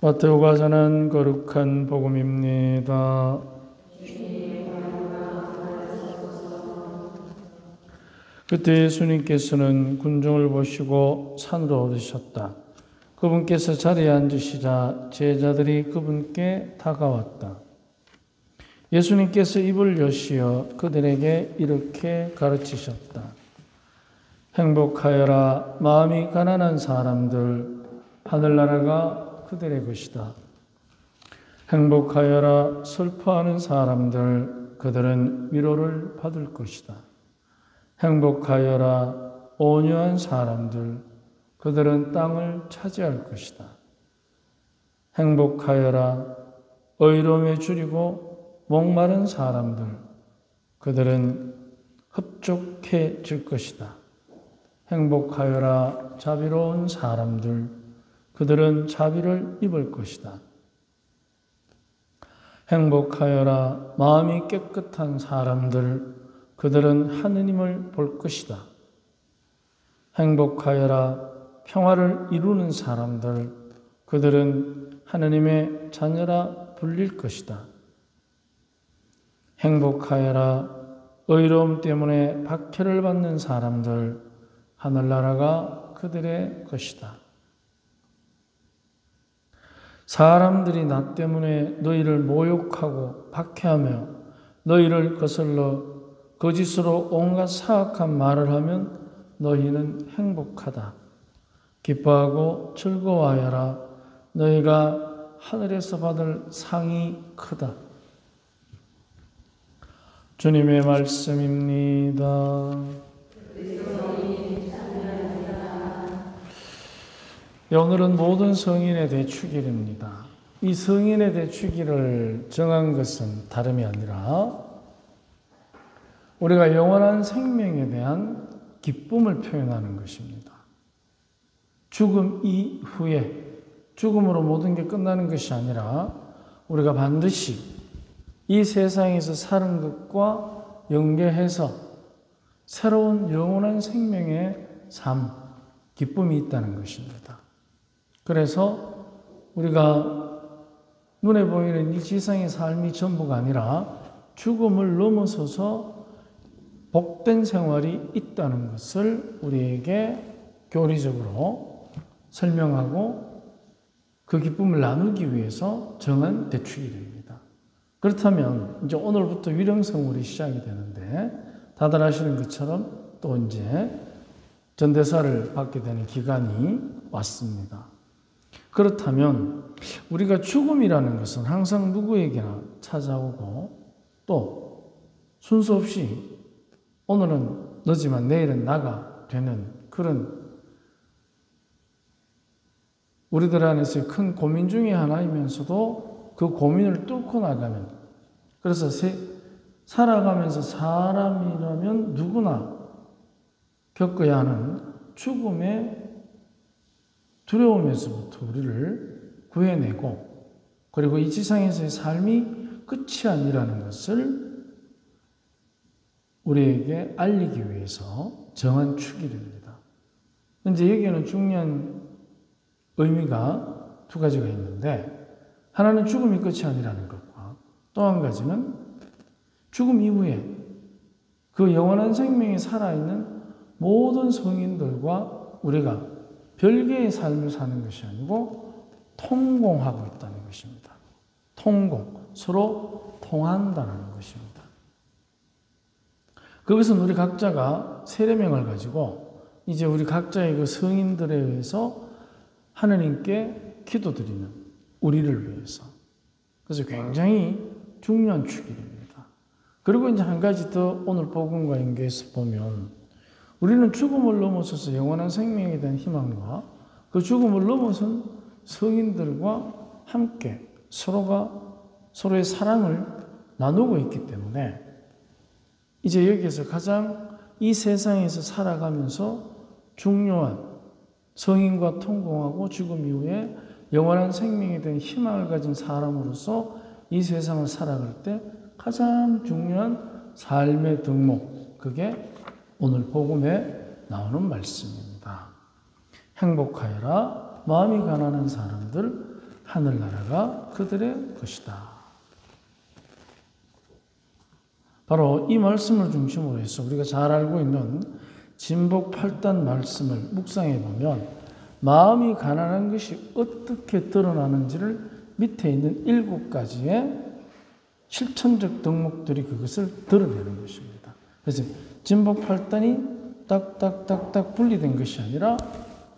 마테오가 전한 거룩한 복음입니다. 그때 예수님께서는 군중을 보시고 산으로 오르셨다. 그분께서 자리에 앉으시자 제자들이 그분께 다가왔다. 예수님께서 입을 여시어 그들에게 이렇게 가르치셨다. 행복하여라 마음이 가난한 사람들, 하늘나라가 그들의 것이다. 행복하여라 슬퍼하는 사람들, 그들은 위로를 받을 것이다. 행복하여라 온유한 사람들, 그들은 땅을 차지할 것이다. 행복하여라 의로움에 줄이고 목마른 사람들, 그들은 흡족해질 것이다. 행복하여라 자비로운 사람들, 그들은 자비를 입을 것이다. 행복하여라 마음이 깨끗한 사람들, 그들은 하느님을 볼 것이다. 행복하여라 평화를 이루는 사람들, 그들은 하느님의 자녀라 불릴 것이다. 행복하여라 의로움 때문에 박해를 받는 사람들, 하늘나라가 그들의 것이다. 사람들이 나 때문에 너희를 모욕하고 박해하며 너희를 거슬러 거짓으로 온갖 사악한 말을 하면 너희는 행복하다. 기뻐하고 즐거워하여라. 너희가 하늘에서 받을 상이 크다. 주님의 말씀입니다. 오늘은 모든 성인의 대축일입니다. 이 성인의 대축일을 정한 것은 다름이 아니라 우리가 영원한 생명에 대한 기쁨을 표현하는 것입니다. 죽음 이후에 죽음으로 모든 게 끝나는 것이 아니라 우리가 반드시 이 세상에서 사는 것과 연계해서 새로운 영원한 생명의 삶, 기쁨이 있다는 것입니다. 그래서 우리가 눈에 보이는 이 지상의 삶이 전부가 아니라 죽음을 넘어서서 복된 생활이 있다는 것을 우리에게 교리적으로 설명하고 그 기쁨을 나누기 위해서 정한 대축일입니다. 그렇다면 이제 오늘부터 위령성월이 시작이 되는데 다들 아시는 것처럼 또 이제 전대사를 받게 되는 기간이 왔습니다. 그렇다면 우리가 죽음이라는 것은 항상 누구에게나 찾아오고 또 순서 없이 오늘은 너지만 내일은 나가 되는 그런 우리들 안에서의 큰 고민 중에 하나이면서도 그 고민을 뚫고 나가는, 그래서 살아가면서 사람이라면 누구나 겪어야 하는 죽음의 두려움에서부터 우리를 구해내고, 그리고 이 지상에서의 삶이 끝이 아니라는 것을 우리에게 알리기 위해서 정한 축일입니다. 이제 여기에는 중요한 의미가 두 가지가 있는데, 하나는 죽음이 끝이 아니라는 것과 또 한 가지는 죽음 이후에 그 영원한 생명이 살아있는 모든 성인들과 우리가 별개의 삶을 사는 것이 아니고 통공하고 있다는 것입니다. 통공, 서로 통한다는 것입니다. 그것은 우리 각자가 세례명을 가지고 이제 우리 각자의 그 성인들에 의해서 하느님께 기도드리는 우리를 위해서. 그래서 굉장히 중요한 축일입니다. 그리고 이제 한 가지 더 오늘 복음과 연계해서 보면 우리는 죽음을 넘어서서 영원한 생명에 대한 희망과 그 죽음을 넘어선 성인들과 함께 서로가 서로의 사랑을 나누고 있기 때문에 이제 여기에서 가장 이 세상에서 살아가면서 중요한 성인과 통공하고 죽음 이후에 영원한 생명에 대한 희망을 가진 사람으로서 이 세상을 살아갈 때 가장 중요한 삶의 덕목, 그게 오늘 복음에 나오는 말씀입니다. 행복하여라 마음이 가난한 사람들, 하늘나라가 그들의 것이다. 바로 이 말씀을 중심으로 해서 우리가 잘 알고 있는 진복 8단 말씀을 묵상해 보면 마음이 가난한 것이 어떻게 드러나는지를 밑에 있는 7가지의 실천적 덕목들이 그것을 드러내는 것입니다. 그래서 진복 8단이 딱딱딱딱 분리된 것이 아니라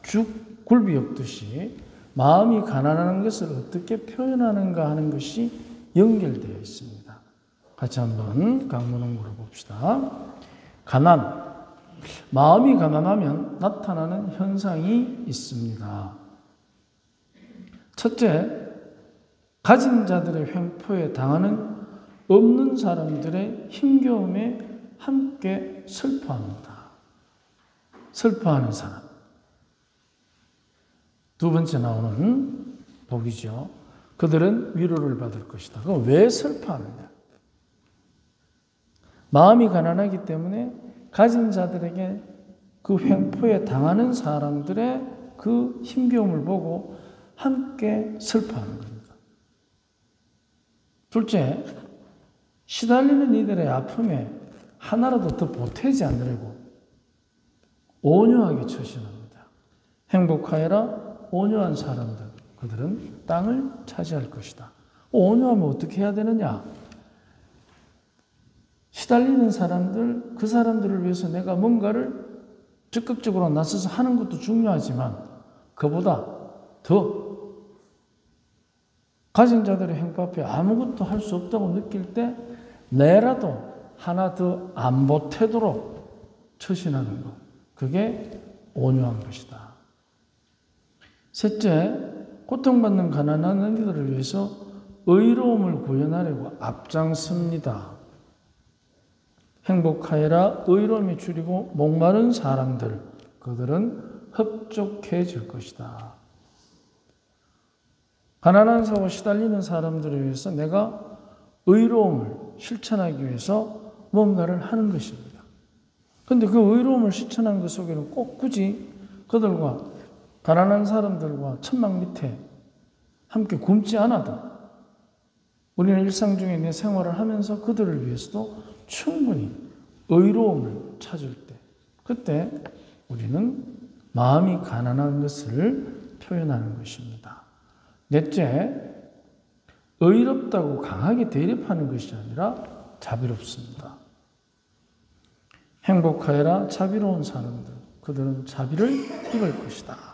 죽 굴비 엮듯이 마음이 가난한 것을 어떻게 표현하는가 하는 것이 연결되어 있습니다. 같이 한번 강문홍구를 봅시다. 가난, 마음이 가난하면 나타나는 현상이 있습니다. 첫째, 가진 자들의 횡포에 당하는 없는 사람들의 힘겨움에 함께 슬퍼합니다. 슬퍼하는 사람. 두 번째 나오는 복이죠. 그들은 위로를 받을 것이다. 그럼 왜 슬퍼하느냐? 마음이 가난하기 때문에 가진 자들에게 그 횡포에 당하는 사람들의 그 힘겨움을 보고 함께 슬퍼하는 겁니다. 둘째, 시달리는 이들의 아픔에 하나라도 더 보태지 않으려고 온유하게 처신합니다. 행복하여라 온유한 사람들, 그들은 땅을 차지할 것이다. 온유하면 어떻게 해야 되느냐? 시달리는 사람들, 그 사람들을 위해서 내가 뭔가를 적극적으로 나서서 하는 것도 중요하지만 그보다 더 가진 자들의 행보 앞에 아무것도 할 수 없다고 느낄 때 내라도 하나 더 안 보태도록 처신하는 것. 그게 온유한 것이다. 셋째, 고통받는 가난한 이들을 위해서 의로움을 구현하려고 앞장섭니다. 행복하여라 의로움이 줄이고 목마른 사람들, 그들은 흡족해질 것이다. 가난한 사고 시달리는 사람들을 위해서 내가 의로움을 실천하기 위해서 뭔가를 하는 것입니다. 그런데 그 의로움을 실천한 것 속에는 꼭 굳이 그들과 가난한 사람들과 천막 밑에 함께 굶지 않아도 우리는 일상 중에 내 생활을 하면서 그들을 위해서도 충분히 의로움을 찾을 때, 그때 우리는 마음이 가난한 것을 표현하는 것입니다. 넷째, 의롭다고 강하게 대립하는 것이 아니라 자비롭습니다. 행복하여라 자비로운 사람들, 그들은 자비를 입을 것이다.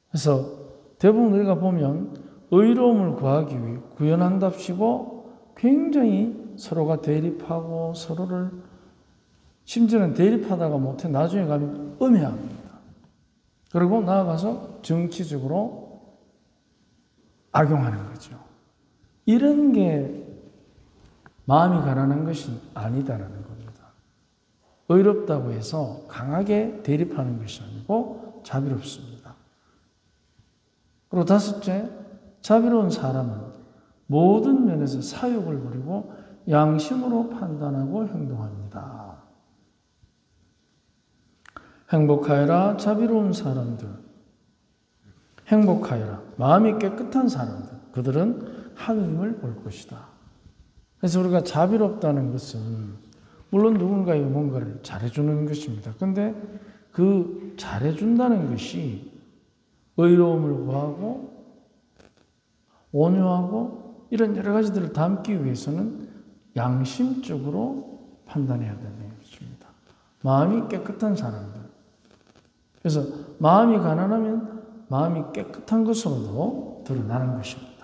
그래서 대부분 우리가 보면 의로움을 구하기 위해 구현한답시고 굉장히 서로가 대립하고 서로를 심지어는 대립하다가 못해 나중에 가면 음해합니다. 그리고 나아가서 정치적으로 악용하는 거죠. 이런 게 마음이 가난한 것이 아니다라는 겁니다. 의롭다고 해서 강하게 대립하는 것이 아니고 자비롭습니다. 그리고 다섯째, 자비로운 사람은 모든 면에서 사욕을 버리고 양심으로 판단하고 행동합니다. 행복하여라 자비로운 사람들, 행복하여라 마음이 깨끗한 사람들, 그들은 하느님을 볼 것이다. 그래서 우리가 자비롭다는 것은 물론 누군가에게 뭔가를 잘해주는 것입니다. 그런데 그 잘해준다는 것이 의로움을 구하고 온유하고 이런 여러 가지들을 담기 위해서는 양심적으로 판단해야 되는 것입니다. 마음이 깨끗한 사람들. 그래서 마음이 가난하면 마음이 깨끗한 것으로도 드러나는 것입니다.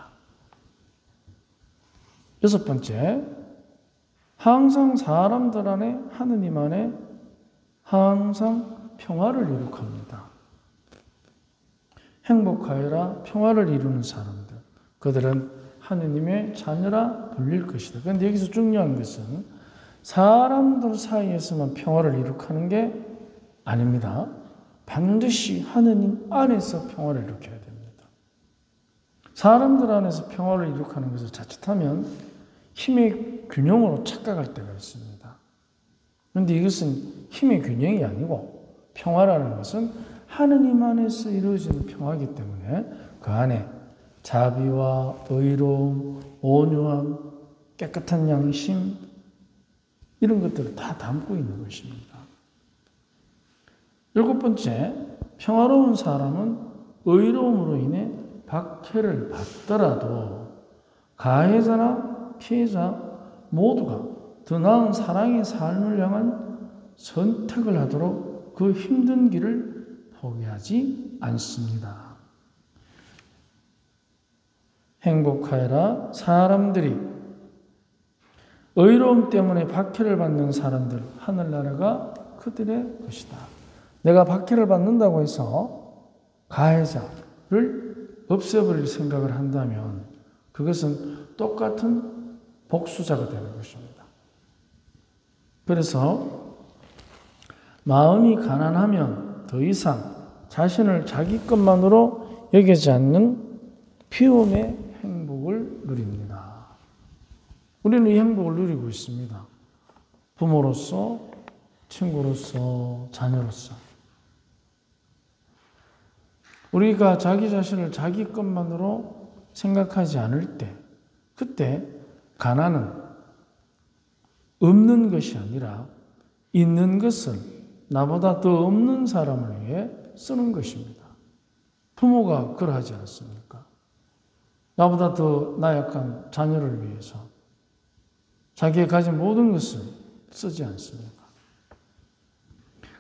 여섯 번째, 항상 사람들 안에 하느님 안에 항상 평화를 이룩합니다. 행복하여라 평화를 이루는 사람들, 그들은 하느님의 자녀라 불릴 것이다. 그런데 여기서 중요한 것은 사람들 사이에서만 평화를 이룩하는 게 아닙니다. 반드시 하느님 안에서 평화를 이룩해야 됩니다. 사람들 안에서 평화를 이룩하는 것을 자칫하면 힘의 균형으로 착각할 때가 있습니다. 그런데 이것은 힘의 균형이 아니고 평화라는 것은 하느님 안에서 이루어지는 평화이기 때문에 그 안에 자비와 의로움, 온유함, 깨끗한 양심 이런 것들을 다 담고 있는 것입니다. 7번째, 평화로운 사람은 의로움으로 인해 박해를 받더라도 가해자나 피해자 모두가 더 나은 사랑의 삶을 향한 선택을 하도록 그 힘든 길을 포기하지 않습니다. 행복하여라. 사람들이 의로움 때문에 박해를 받는 사람들, 하늘나라가 그들의 것이다. 내가 박해를 받는다고 해서 가해자를 없애버릴 생각을 한다면 그것은 똑같은 복수자가 되는 것입니다. 그래서 마음이 가난하면 더 이상 자신을 자기 것만으로 여기지 않는 피움의 행복을 누립니다. 우리는 이 행복을 누리고 있습니다. 부모로서, 친구로서, 자녀로서. 우리가 자기 자신을 자기 것만으로 생각하지 않을 때, 그때 가난은 없는 것이 아니라 있는 것을 나보다 더 없는 사람을 위해 쓰는 것입니다. 부모가 그러하지 않습니까? 나보다 더 나약한 자녀를 위해서 자기가 가진 모든 것을 쓰지 않습니까?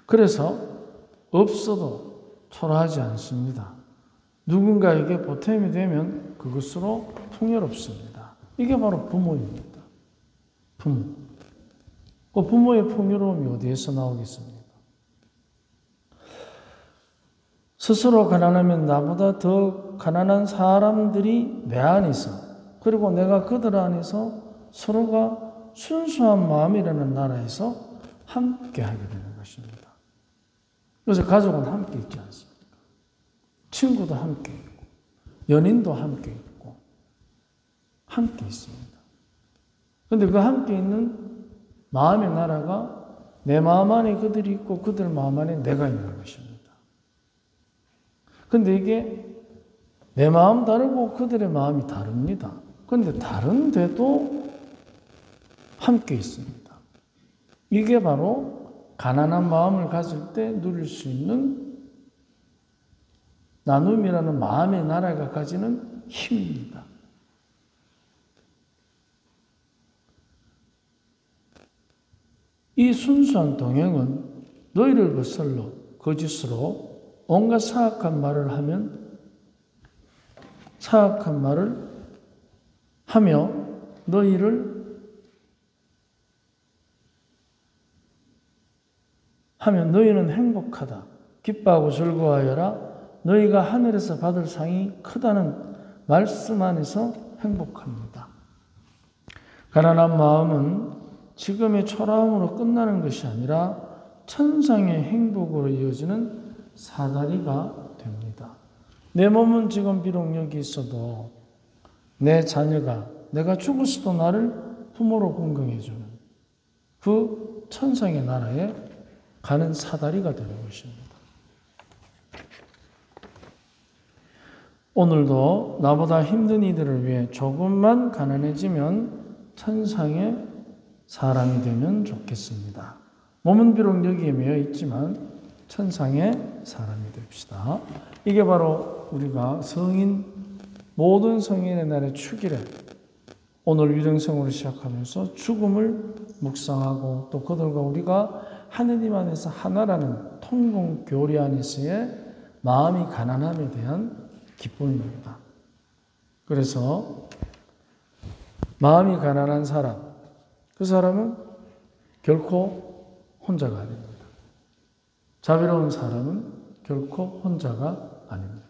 그래서 없어도 초라하지 않습니다. 누군가에게 보탬이 되면 그것으로 풍요롭습니다. 이게 바로 부모입니다. 부모. 그 부모의 풍요로움이 어디에서 나오겠습니까? 스스로 가난하면 나보다 더 가난한 사람들이 내 안에서, 그리고 내가 그들 안에서 서로가 순수한 마음이라는 나라에서 함께하게 되는 것입니다. 그래서 가족은 함께 있지 않습니까? 친구도 함께 있고, 연인도 함께 있고, 함께 있습니다. 그런데 그 함께 있는 마음의 나라가 내 마음 안에 그들이 있고 그들 마음 안에 내가 있는 것입니다. 그런데 이게 내 마음 다르고 그들의 마음이 다릅니다. 그런데 다른데도 함께 있습니다. 이게 바로 가난한 마음을 가질 때 누릴 수 있는 나눔이라는 마음의 나라가 가지는 힘입니다. 이 순수한 동행은 너희를 거슬러 거짓으로 온갖 사악한 말을 하며 너희는 행복하다. 기뻐하고 즐거워하여라. 너희가 하늘에서 받을 상이 크다는 말씀 안에서 행복합니다. 가난한 마음은 지금의 초라함으로 끝나는 것이 아니라 천상의 행복으로 이어지는 사다리가 됩니다. 내 몸은 지금 비록 여기 있어도 내 자녀가 내가 죽었어도 나를 부모로 공경해주는 그 천상의 나라에 가는 사다리가 되는 것입니다. 오늘도 나보다 힘든 이들을 위해 조금만 가난해지면 천상의 사람이 되면 좋겠습니다. 몸은 비록 여기에 매여 있지만 천상의 사람이 됩시다. 이게 바로 우리가 모든 성인의 날의 축일에 오늘 유령성으로 시작하면서 죽음을 묵상하고 또 그들과 우리가 하느님 안에서 하나라는 통공 교리 안에서의 마음이 가난함에 대한 기쁨입니다. 그래서 마음이 가난한 사람, 그 사람은 결코 혼자가 아닙니다. 자비로운 사람은 결코 혼자가 아닙니다.